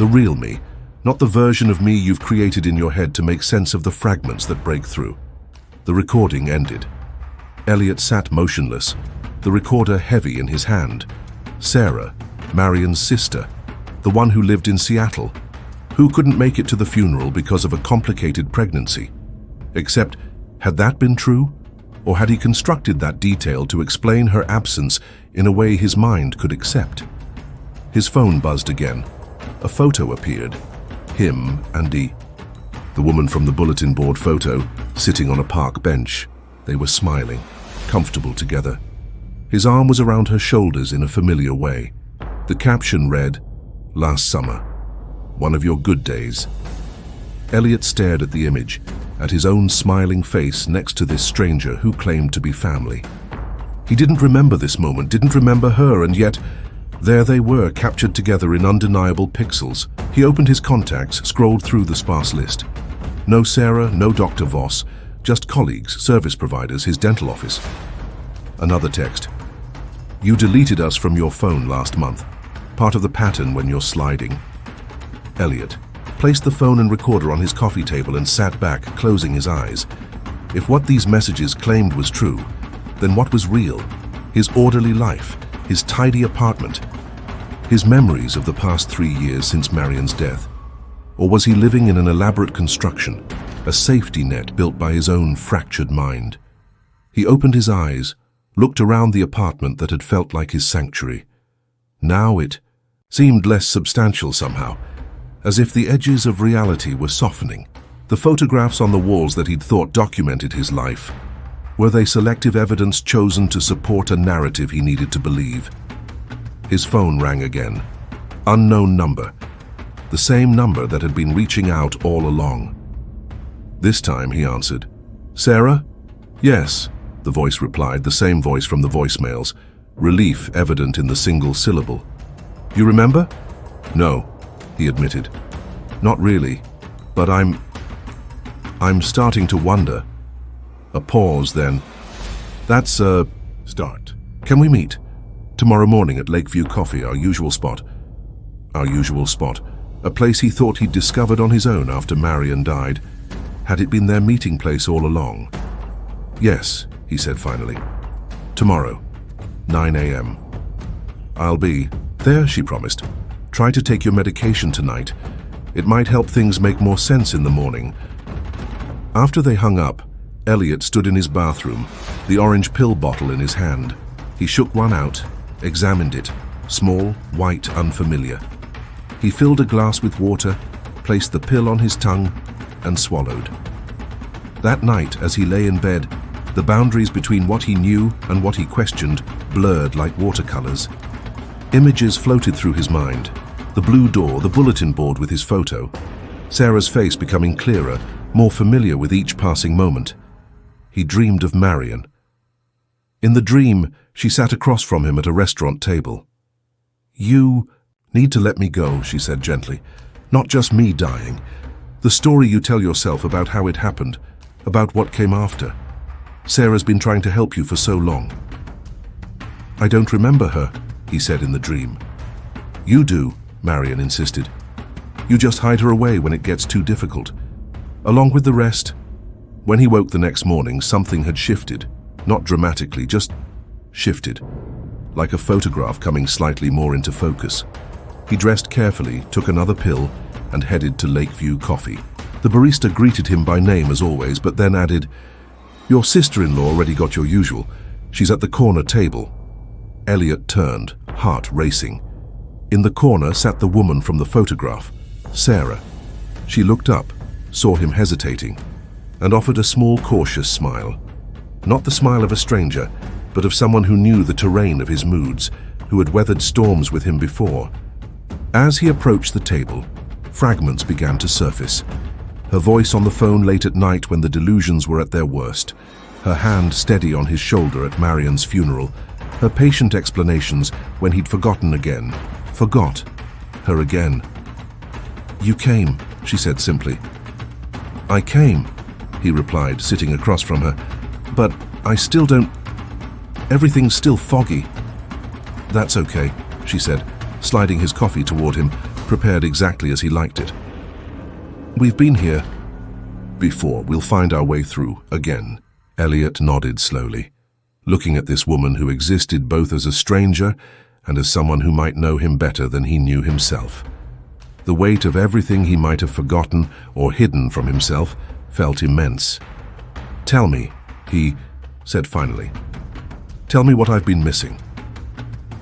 The real me, not the version of me you've created in your head to make sense of the fragments that break through. The recording ended. Elliot sat motionless, the recorder heavy in his hand. Sarah, Marion's sister, the one who lived in Seattle, who couldn't make it to the funeral because of a complicated pregnancy. Except, had that been true? Or had he constructed that detail to explain her absence in a way his mind could accept? His phone buzzed again. A photo appeared. Him and Dee. The woman from the bulletin board photo, sitting on a park bench. They were smiling, comfortable together. His arm was around her shoulders in a familiar way. The caption read, "Last summer. One of your good days." Elliot stared at the image, at his own smiling face next to this stranger who claimed to be family. He didn't remember this moment, didn't remember her, and yet there they were, captured together in undeniable pixels. He opened his contacts, scrolled through the sparse list. No Sarah, no Dr. Voss, just colleagues, service providers, his dental office. Another text. "You deleted us from your phone last month. Part of the pattern when you're sliding." Elliot placed the phone and recorder on his coffee table and sat back, closing his eyes. If what these messages claimed was true, then what was real? His orderly life, his tidy apartment, his memories of the past 3 years since Marion's death? Or was he living in an elaborate construction, a safety net built by his own fractured mind? He opened his eyes, looked around the apartment that had felt like his sanctuary. Now it seemed less substantial somehow, as if the edges of reality were softening. The photographs on the walls that he'd thought documented his life, were they selective evidence chosen to support a narrative he needed to believe? His phone rang again. Unknown number. The same number that had been reaching out all along. This time he answered. "Sarah?" "Yes," the voice replied, the same voice from the voicemails, relief evident in the single syllable. "You remember?" "No," he admitted. "Not really, but I'm starting to wonder." A pause, then. "That's a start. Can we meet? Tomorrow morning at Lakeview Coffee, our usual spot." Our usual spot. A place he thought he'd discovered on his own after Marion died. Had it been their meeting place all along? "Yes," he said finally. "Tomorrow, 9 a.m. "I'll be there," she promised. "Try to take your medication tonight. It might help things make more sense in the morning." After they hung up, Elliot stood in his bathroom, the orange pill bottle in his hand. He shook one out, examined it, small, white, unfamiliar. He filled a glass with water, placed the pill on his tongue, and swallowed. That night, as he lay in bed, the boundaries between what he knew and what he questioned blurred like watercolors. Images floated through his mind. The blue door, the bulletin board with his photo. Sarah's face becoming clearer, more familiar with each passing moment. He dreamed of Marion. In the dream, she sat across from him at a restaurant table. "You need to let me go," she said gently. "Not just me dying. The story you tell yourself about how it happened, about what came after. Sarah's been trying to help you for so long." "I don't remember her," he said in the dream. "You do," Marion insisted. "You just hide her away when it gets too difficult. Along with the rest." When he woke the next morning, something had shifted. Not dramatically, just shifted. Like a photograph coming slightly more into focus. He dressed carefully, took another pill, and headed to Lakeview Coffee. The barista greeted him by name as always, but then added, "Your sister-in-law already got your usual. She's at the corner table." Elliot turned, heart racing. In the corner sat the woman from the photograph, Sarah. She looked up, saw him hesitating, and offered a small, cautious smile. Not the smile of a stranger, but of someone who knew the terrain of his moods, who had weathered storms with him before. As he approached the table, fragments began to surface. Her voice on the phone late at night when the delusions were at their worst, her hand steady on his shoulder at Marion's funeral, her patient explanations when he'd forgotten again, forgot her again. "You came," she said simply. "I came," he replied, sitting across from her, "but I still don't... Everything's still foggy." "That's okay," she said, sliding his coffee toward him, prepared exactly as he liked it. "We've been here before. We'll find our way through again." Elliot nodded slowly, looking at this woman who existed both as a stranger and as someone who might know him better than he knew himself. The weight of everything he might have forgotten or hidden from himself felt immense. "Tell me," he said finally. "Tell me what I've been missing."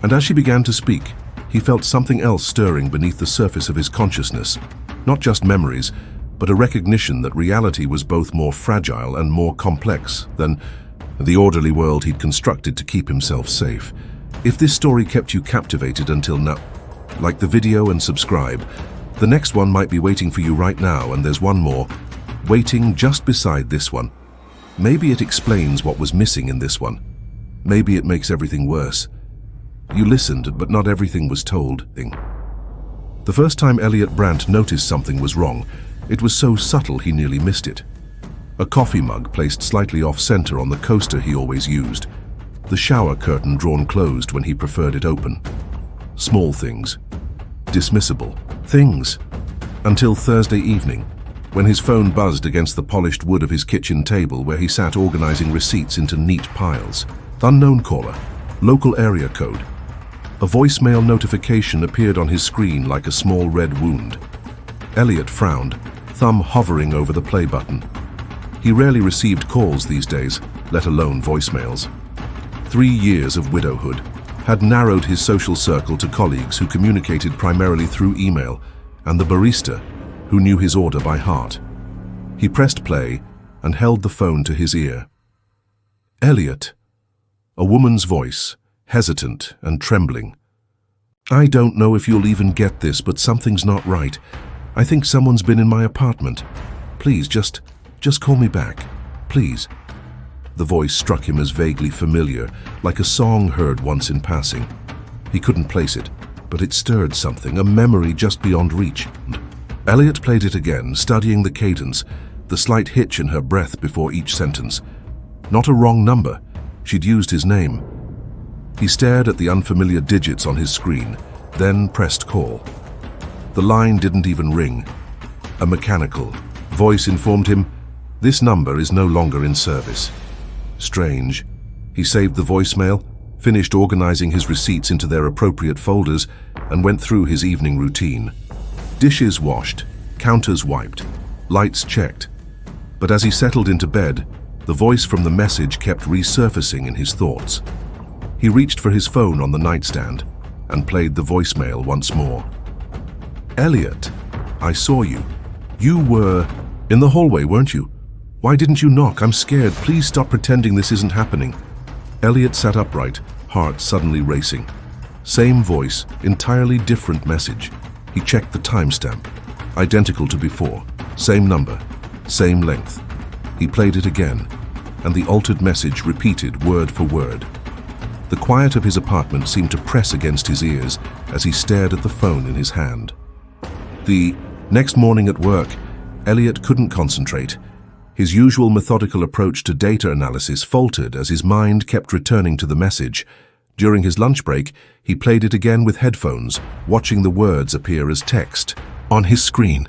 And as she began to speak, he felt something else stirring beneath the surface of his consciousness. Not just memories, but a recognition that reality was both more fragile and more complex than the orderly world he'd constructed to keep himself safe. If this story kept you captivated until now, like the video and subscribe. The next one might be waiting for you right now, and there's one more, waiting just beside this one. Maybe it explains what was missing in this one. Maybe it makes everything worse. You listened, but not everything was told. The first time Elliot Brandt noticed something was wrong, it was so subtle he nearly missed it. A coffee mug placed slightly off-center on the coaster he always used. The shower curtain drawn closed when he preferred it open. Small things. Dismissible things. Until Thursday evening, when his phone buzzed against the polished wood of his kitchen table where he sat organizing receipts into neat piles. Unknown caller. Local area code. A voicemail notification appeared on his screen like a small red wound. Elliot frowned, thumb hovering over the play button. He rarely received calls these days, let alone voicemails. 3 years of widowhood had narrowed his social circle to colleagues who communicated primarily through email, and the barista who knew his order by heart. He pressed play and held the phone to his ear. "Elliot." A woman's voice, hesitant and trembling. "I don't know if you'll even get this, but something's not right. I think someone's been in my apartment. Please, just call me back. Please." The voice struck him as vaguely familiar, like a song heard once in passing. He couldn't place it, but it stirred something, a memory just beyond reach. Elliot played it again, studying the cadence, the slight hitch in her breath before each sentence. Not a wrong number. She'd used his name. He stared at the unfamiliar digits on his screen, then pressed call. The line didn't even ring. A mechanical voice informed him, "This number is no longer in service." Strange. He saved the voicemail, finished organizing his receipts into their appropriate folders, and went through his evening routine. Dishes washed, counters wiped, lights checked. But as he settled into bed, the voice from the message kept resurfacing in his thoughts. He reached for his phone on the nightstand and played the voicemail once more. "Elliot, I saw you. You were in the hallway, weren't you? Why didn't you knock? I'm scared. Please stop pretending this isn't happening." Elliot sat upright, heart suddenly racing. Same voice, entirely different message. He checked the timestamp. Identical to before. Same number. Same length. He played it again, and the altered message repeated word for word. The quiet of his apartment seemed to press against his ears as he stared at the phone in his hand. The next morning at work, Elliot couldn't concentrate. His usual methodical approach to data analysis faltered as his mind kept returning to the message. During his lunch break, he played it again with headphones, watching the words appear as text on his screen.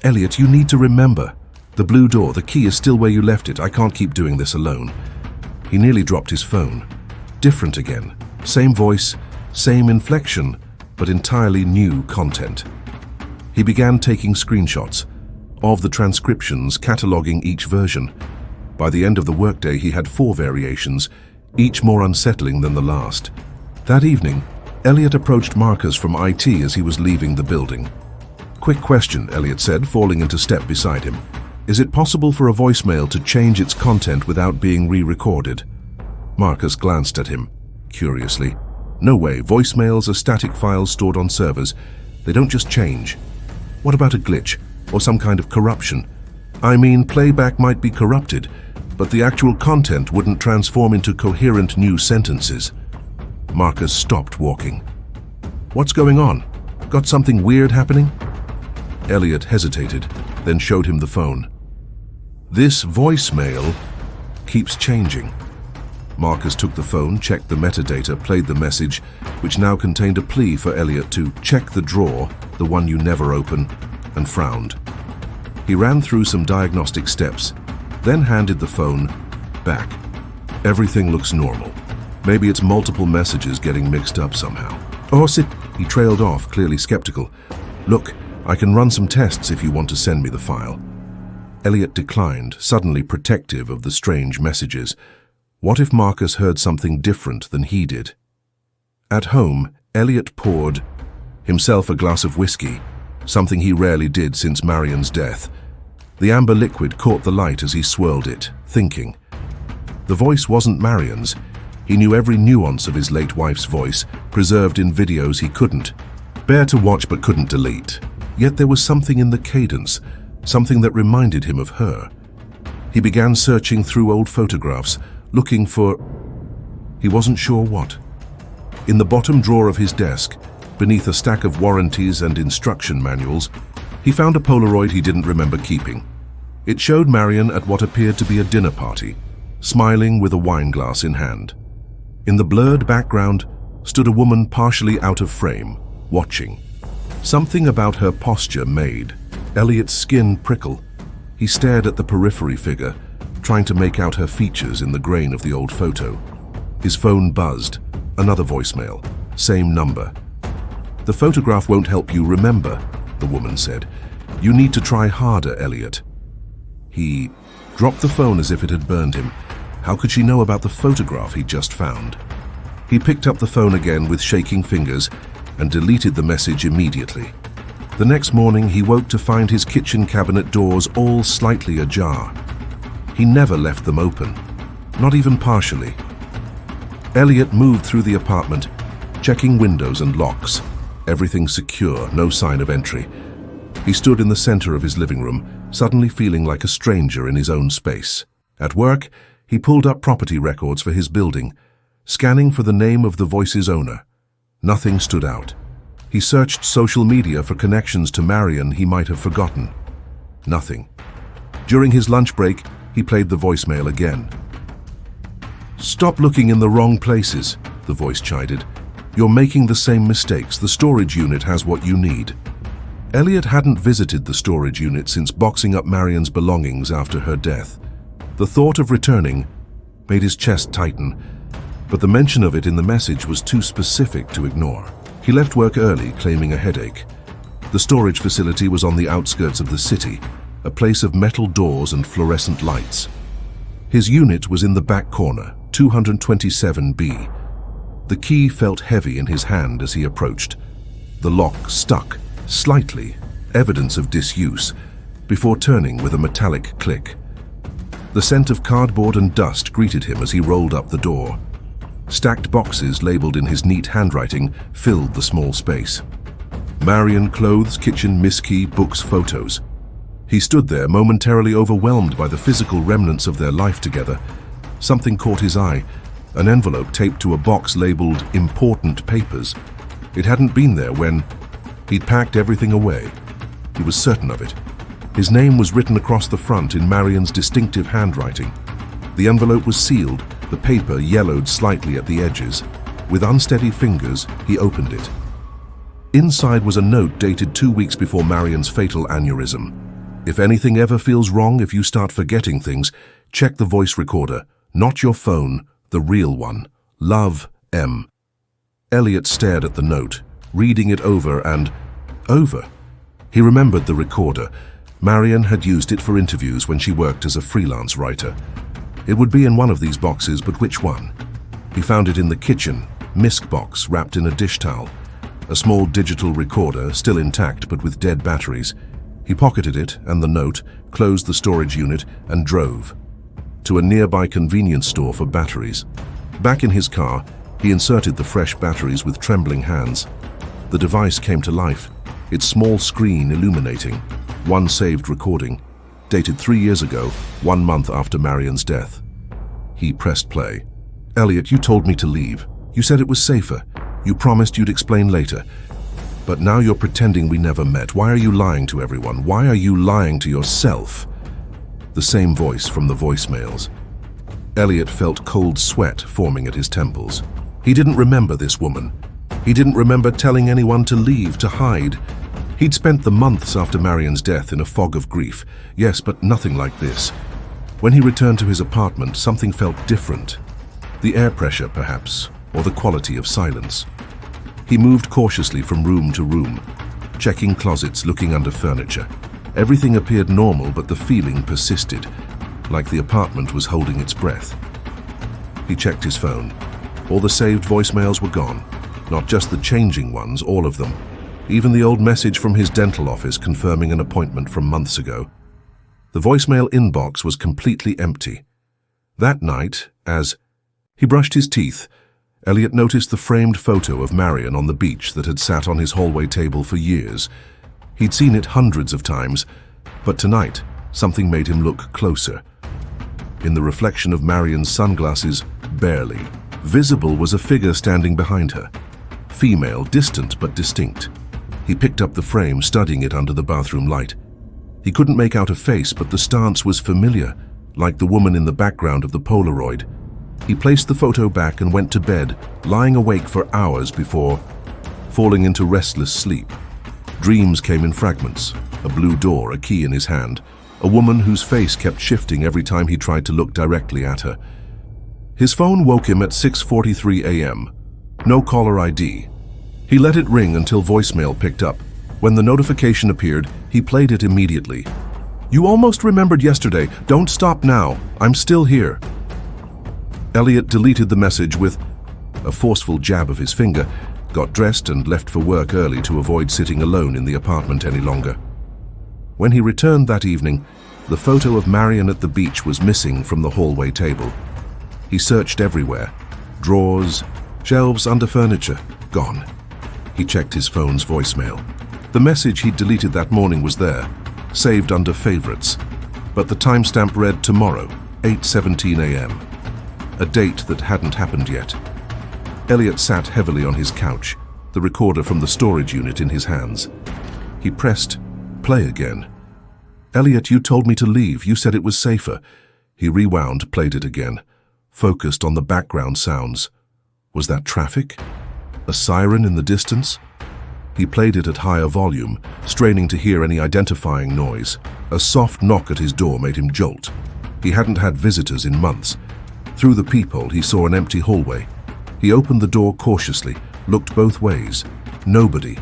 "Elliot, you need to remember. The blue door, the key is still where you left it. I can't keep doing this alone." He nearly dropped his phone. Different again. Same voice, same inflection, but entirely new content. He began taking screenshots of the transcriptions, cataloging each version. By the end of the workday, he had 4 variations, each more unsettling than the last. That evening, Elliot approached Marcus from IT as he was leaving the building. "Quick question," Elliot said, falling into step beside him. "Is it possible for a voicemail to change its content without being re-recorded?" Marcus glanced at him, curiously. "No way. Voicemails are static files stored on servers. They don't just change." "What about a glitch? Or some kind of corruption?" "I mean, playback might be corrupted, but the actual content wouldn't transform into coherent new sentences." Marcus stopped walking. "What's going on? Got something weird happening?" Elliot hesitated, then showed him the phone. "This voicemail keeps changing." Marcus took the phone, checked the metadata, played the message, which now contained a plea for Elliot to check the drawer, the one you never open, and frowned. He ran through some diagnostic steps, then handed the phone back. Everything looks normal. Maybe it's multiple messages getting mixed up somehow. Oh, sit. He trailed off, clearly skeptical. Look, I can run some tests if you want to send me the file. Elliot declined, suddenly protective of the strange messages. What if Marcus heard something different than he did? At home, Elliot poured himself a glass of whiskey, something he rarely did since Marion's death. The amber liquid caught the light as he swirled it, thinking. The voice wasn't Marion's. He knew every nuance of his late wife's voice, preserved in videos he couldn't bear to watch but couldn't delete. Yet there was something in the cadence, something that reminded him of her. He began searching through old photographs, looking for... he wasn't sure what. In the bottom drawer of his desk, beneath a stack of warranties and instruction manuals, he found a Polaroid he didn't remember keeping. It showed Marion at what appeared to be a dinner party, smiling with a wine glass in hand. In the blurred background stood a woman partially out of frame, watching. Something about her posture made Elliot's skin prickle. He stared at the periphery figure, trying to make out her features in the grain of the old photo. His phone buzzed. Another voicemail. Same number. The photograph won't help you remember, the woman said. You need to try harder, Elliot. He dropped the phone as if it had burned him. How could she know about the photograph he'd just found? He picked up the phone again with shaking fingers and deleted the message immediately. The next morning, he woke to find his kitchen cabinet doors all slightly ajar. He never left them open, not even partially. Elliot moved through the apartment, checking windows and locks. Everything secure, no sign of entry. He stood in the center of his living room, suddenly feeling like a stranger in his own space. At work, he pulled up property records for his building, scanning for the name of the Voice's owner. Nothing stood out. He searched social media for connections to Marion he might have forgotten. Nothing. During his lunch break, he played the voicemail again. Stop looking in the wrong places, the voice chided. You're making the same mistakes. The storage unit has what you need. Elliot hadn't visited the storage unit since boxing up Marion's belongings after her death. The thought of returning made his chest tighten, but the mention of it in the message was too specific to ignore. He left work early, claiming a headache. The storage facility was on the outskirts of the city, a place of metal doors and fluorescent lights. His unit was in the back corner, 227B. The key felt heavy in his hand as he approached. The lock stuck, slightly, evidence of disuse, before turning with a metallic click. The scent of cardboard and dust greeted him as he rolled up the door. Stacked boxes labeled in his neat handwriting filled the small space. Marion, clothes, kitchen, miskey, books, photos. He stood there, momentarily overwhelmed by the physical remnants of their life together. Something caught his eye, an envelope taped to a box labeled Important Papers. It hadn't been there when he'd packed everything away. He was certain of it. His name was written across the front in Marion's distinctive handwriting. The envelope was sealed, the paper yellowed slightly at the edges. With unsteady fingers, he opened it. Inside was a note dated 2 weeks before Marion's fatal aneurysm. If anything ever feels wrong, if you start forgetting things, check the voice recorder, not your phone, the real one. Love, M. Elliot stared at the note, reading it over and over. He remembered the recorder. Marion had used it for interviews when she worked as a freelance writer. It would be in one of these boxes, but which one? He found it in the kitchen, misc box wrapped in a dish towel. A small digital recorder, still intact but with dead batteries. He pocketed it and the note, closed the storage unit, and drove to a nearby convenience store for batteries. Back in his car, he inserted the fresh batteries with trembling hands. The device came to life, its small screen illuminating. One saved recording, dated 3 years ago, 1 month after Marion's death. He pressed play. Elliot, you told me to leave. You said it was safer. You promised you'd explain later. But now you're pretending we never met. Why are you lying to everyone? Why are you lying to yourself? The same voice from the voicemails. Elliot felt cold sweat forming at his temples. He didn't remember this woman. He didn't remember telling anyone to leave, to hide. He'd spent the months after Marion's death in a fog of grief. Yes, but nothing like this. When he returned to his apartment, something felt different. The air pressure, perhaps, or the quality of silence. He moved cautiously from room to room, checking closets, looking under furniture. Everything appeared normal, but the feeling persisted, like the apartment was holding its breath. He checked his phone. All the saved voicemails were gone. Not just the changing ones, all of them. Even the old message from his dental office confirming an appointment from months ago. The voicemail inbox was completely empty. That night, as he brushed his teeth, Elliot noticed the framed photo of Marion on the beach that had sat on his hallway table for years. He'd seen it hundreds of times, but tonight, something made him look closer. In the reflection of Marion's sunglasses, barely visible, was a figure standing behind her. Female, distant but distinct. He picked up the frame, studying it under the bathroom light. He couldn't make out a face, but the stance was familiar, like the woman in the background of the Polaroid. He placed the photo back and went to bed, lying awake for hours before falling into restless sleep. Dreams came in fragments. A blue door, a key in his hand. A woman whose face kept shifting every time he tried to look directly at her. His phone woke him at 6:43 a.m. No caller ID. He let it ring until voicemail picked up. When the notification appeared, he played it immediately. "You almost remembered yesterday. Don't stop now. I'm still here." Elliot deleted the message with a forceful jab of his finger, got dressed and left for work early to avoid sitting alone in the apartment any longer. When he returned that evening, the photo of Marion at the beach was missing from the hallway table. He searched everywhere. Drawers, shelves under furniture, gone. He checked his phone's voicemail. The message he'd deleted that morning was there, saved under favorites. But the timestamp read tomorrow, 8:17 a.m. A date that hadn't happened yet. Elliot sat heavily on his couch, the recorder from the storage unit in his hands. He pressed play again. "Elliot, you told me to leave. You said it was safer." He rewound, played it again, focused on the background sounds. Was that traffic? A siren in the distance? He played it at higher volume, straining to hear any identifying noise. A soft knock at his door made him jolt. He hadn't had visitors in months. Through the peephole, he saw an empty hallway. He opened the door cautiously, looked both ways. Nobody.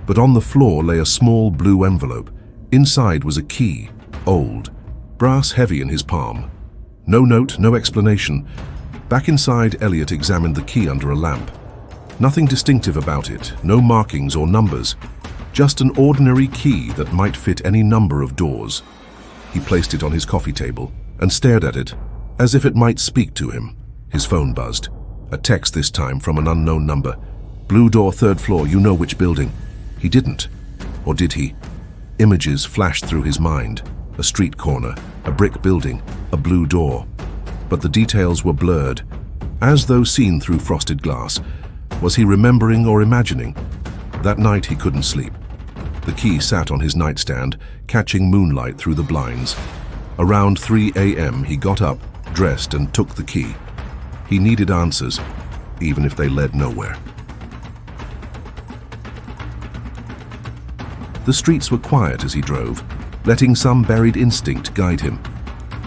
But on the floor lay a small blue envelope. Inside was a key, old, brass heavy in his palm. No note, no explanation. Back inside, Elliot examined the key under a lamp. Nothing distinctive about it, no markings or numbers. Just an ordinary key that might fit any number of doors. He placed it on his coffee table and stared at it, as if it might speak to him. His phone buzzed. A text this time from an unknown number. "Blue door, 3rd floor, you know which building." He didn't. Or did he? Images flashed through his mind. A street corner, a brick building, a blue door. But the details were blurred, as though seen through frosted glass. Was he remembering or imagining? That night he couldn't sleep. The key sat on his nightstand, catching moonlight through the blinds. Around 3 a.m. he got up, dressed, and took the key. He needed answers, even if they led nowhere. The streets were quiet as he drove, letting some buried instinct guide him.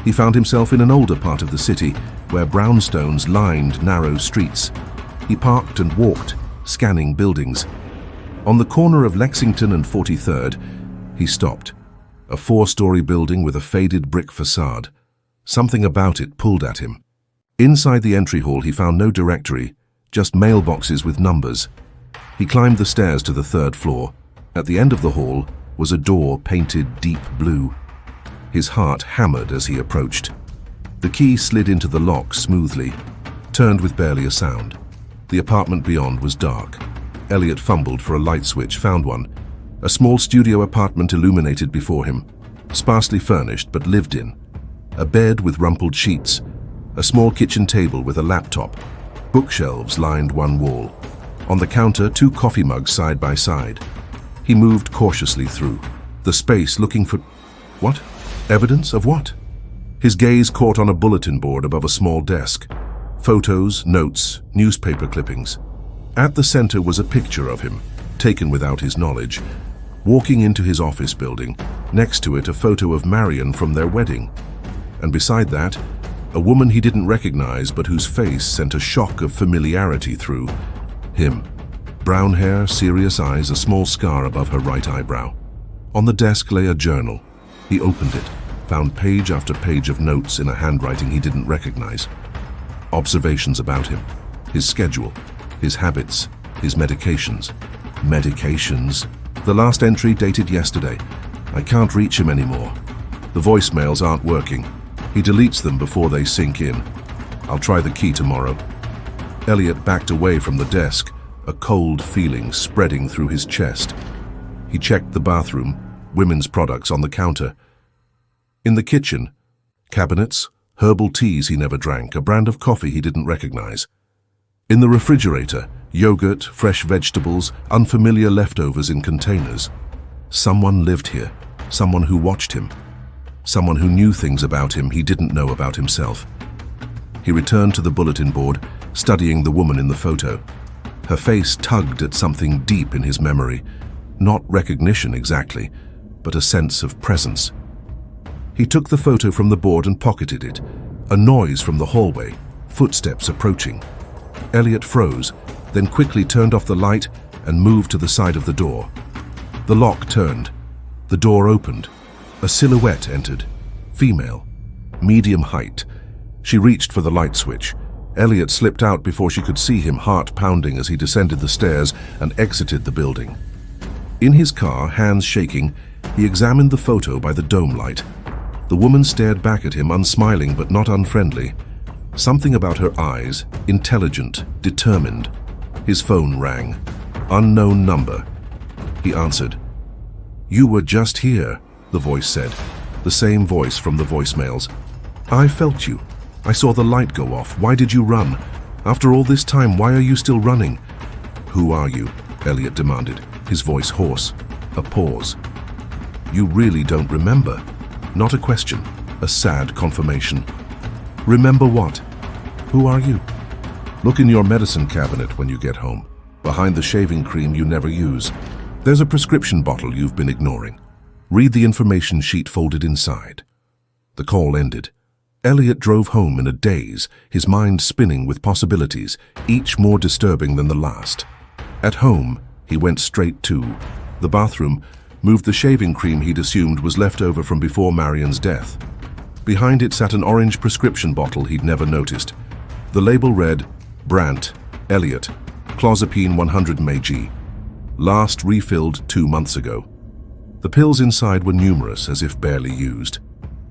He found himself in an older part of the city, where brownstones lined narrow streets. He parked and walked, scanning buildings. On the corner of Lexington and 43rd, he stopped. A 4-story building with a faded brick facade. Something about it pulled at him. Inside the entry hall, he found no directory, just mailboxes with numbers. He climbed the stairs to the 3rd floor. At the end of the hall was a door painted deep blue. His heart hammered as he approached. The key slid into the lock smoothly, turned with barely a sound. The apartment beyond was dark. Elliot fumbled for a light switch, found one. A small studio apartment illuminated before him, sparsely furnished but lived in. A bed with rumpled sheets, a small kitchen table with a laptop. Bookshelves lined one wall. On the counter, 2 coffee mugs side by side. He moved cautiously through the space, looking for... What? Evidence of what? His gaze caught on a bulletin board above a small desk. Photos, notes, newspaper clippings. At the center was a picture of him, taken without his knowledge, walking into his office building. Next to it, a photo of Marion from their wedding. And beside that, a woman he didn't recognize but whose face sent a shock of familiarity through him. Brown hair, serious eyes, a small scar above her right eyebrow. On the desk lay a journal. He opened it, found page after page of notes in a handwriting he didn't recognize. Observations about him, his schedule, his habits, his medications. Medications? The last entry dated yesterday. I can't reach him anymore. The voicemails aren't working. He deletes them before they sink in. I'll try the key tomorrow. Elliot backed away from the desk, a cold feeling spreading through his chest. He checked the bathroom, women's products on the counter. In the kitchen, cabinets, herbal teas he never drank, a brand of coffee he didn't recognize. In the refrigerator, yogurt, fresh vegetables, unfamiliar leftovers in containers. Someone lived here, someone who watched him, someone who knew things about him he didn't know about himself. He returned to the bulletin board, studying the woman in the photo. Her face tugged at something deep in his memory. Not recognition exactly, but a sense of presence. He took the photo from the board and pocketed it. A noise from the hallway, footsteps approaching. Elliot froze, then quickly turned off the light and moved to the side of the door. The lock turned. The door opened. A silhouette entered. Female. Medium height. She reached for the light switch. Elliot slipped out before she could see him, heart pounding as he descended the stairs and exited the building. In his car, hands shaking, he examined the photo by the dome light. The woman stared back at him, unsmiling but not unfriendly. Something about her eyes, intelligent, determined. His phone rang. Unknown number. He answered. "You were just here," the voice said. The same voice from the voicemails. "I felt you. I saw the light go off. Why did you run? After all this time, why are you still running?" "Who are you?" Elliot demanded, his voice hoarse. A pause. "You really don't remember?" Not a question, a sad confirmation. "Remember what? Who are you?" "Look in your medicine cabinet when you get home, behind the shaving cream you never use. There's a prescription bottle you've been ignoring. Read the information sheet folded inside." The call ended. Elliot drove home in a daze, his mind spinning with possibilities, each more disturbing than the last. At home, he went straight to the bathroom, moved the shaving cream he'd assumed was left over from before Marion's death. Behind it sat an orange prescription bottle he'd never noticed. The label read, Brandt, Elliot, clozapine 100 mg. Last refilled 2 months ago. The pills inside were numerous, as if barely used.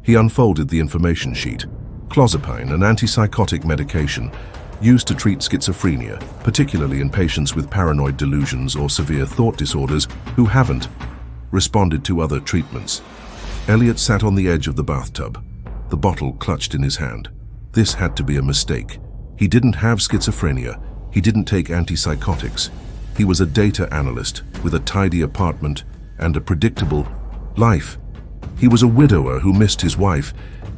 He unfolded the information sheet. Clozapine, an antipsychotic medication, used to treat schizophrenia, particularly in patients with paranoid delusions or severe thought disorders who haven't responded to other treatments. Elliot sat on the edge of the bathtub, the bottle clutched in his hand. This had to be a mistake. He didn't have schizophrenia. He didn't take antipsychotics. He was a data analyst with a tidy apartment and a predictable life. He was a widower who missed his wife.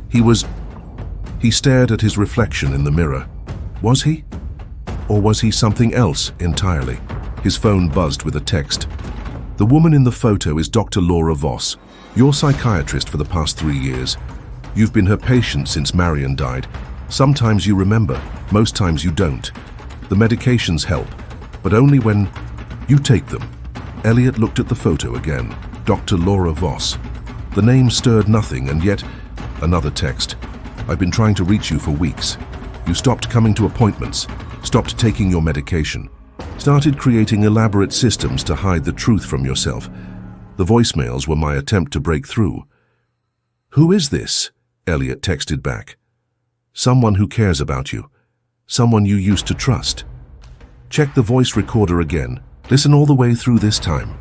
He stared at his reflection in the mirror. Was he? Or was he something else entirely? His phone buzzed with a text. "The woman in the photo is Dr. Laura Voss, your psychiatrist for the past 3 years. You've been her patient since Marion died. Sometimes you remember, most times you don't. The medications help, but only when you take them." Elliot looked at the photo again. Dr. Laura Voss. The name stirred nothing, and yet another text. "I've been trying to reach you for weeks. You stopped coming to appointments, stopped taking your medication, started creating elaborate systems to hide the truth from yourself. The voicemails were my attempt to break through." "Who is this?" Elliot texted back. "Someone who cares about you. Someone you used to trust." Check the voice recorder again. Listen all the way through this time.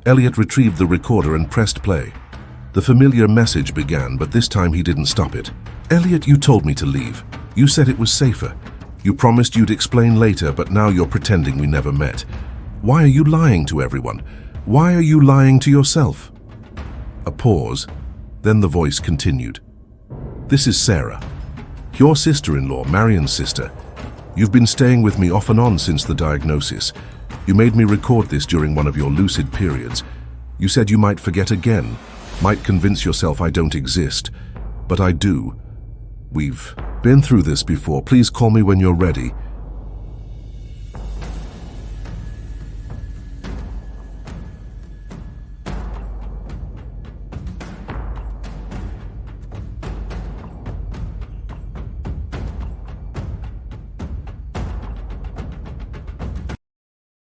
Elliot retrieved the recorder and pressed play. The familiar message began, but this time he didn't stop it. "Elliot, you told me to leave. You said it was safer. You promised you'd explain later, but now you're pretending we never met. Why are you lying to everyone? Why are you lying to yourself?" A pause, then the voice continued. This is Sarah, your sister-in-law, Marion's sister. You've been staying with me off and on since the diagnosis. You made me record this during one of your lucid periods. You said you might forget again, might convince yourself I don't exist, but I do. We've been through this before. Please call me when you're ready.